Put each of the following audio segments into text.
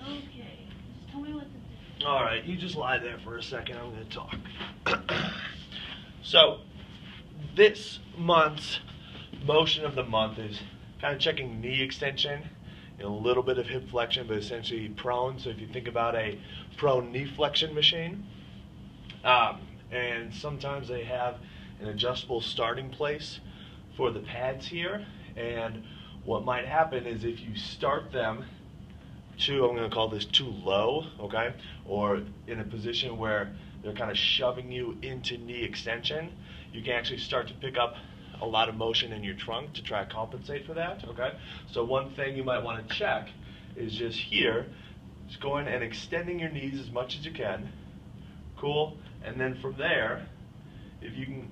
Okay, just tell me what to do. All right, you just lie there for a second. I'm going to talk. So, this month's motion of the month is kind of checking knee extension, and a little bit of hip flexion, but essentially prone. So if you think about a prone knee flexion machine, and sometimes they have an adjustable starting place for the pads here, and what might happen is if you start them I'm going to call this too low, okay, or in a position where they're kind of shoving you into knee extension, you can actually start to pick up a lot of motion in your trunk to try to compensate for that, okay? So one thing you might want to check is just here, just going and extending your knees as much as you can, cool, and then from there, if you can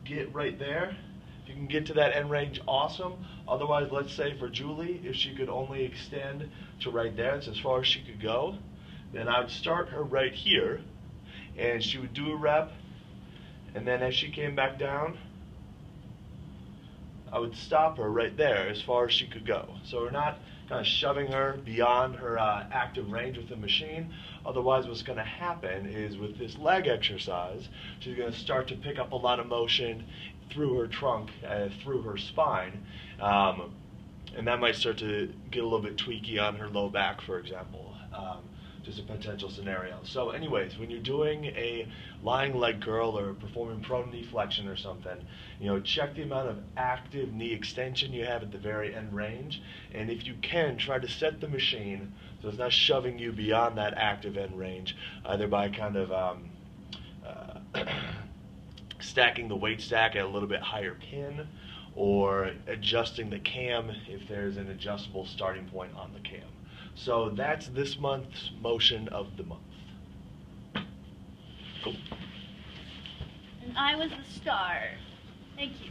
get right there, if you can get to that end range, awesome. Otherwise, let's say for Julie, if she could only extend to right there, that's as far as she could go, then I would start her right here, and she would do a rep, and then as she came back down, I would stop her right there as far as she could go. So we're not kind of shoving her beyond her active range with the machine. Otherwise, what's going to happen is with this leg exercise, she's going to start to pick up a lot of motion through her trunk, through her spine, and that might start to get a little bit tweaky on her low back, for example. Just a potential scenario. So anyways, when you're doing a lying leg curl or performing prone knee flexion or something, check the amount of active knee extension you have at the very end range, and if you can, try to set the machine so it's not shoving you beyond that active end range, either by kind of stacking the weight stack at a little bit higher pin, or adjusting the cam if there's an adjustable starting point on the cam. So that's this month's motion of the month. Cool. And I was the star. Thank you.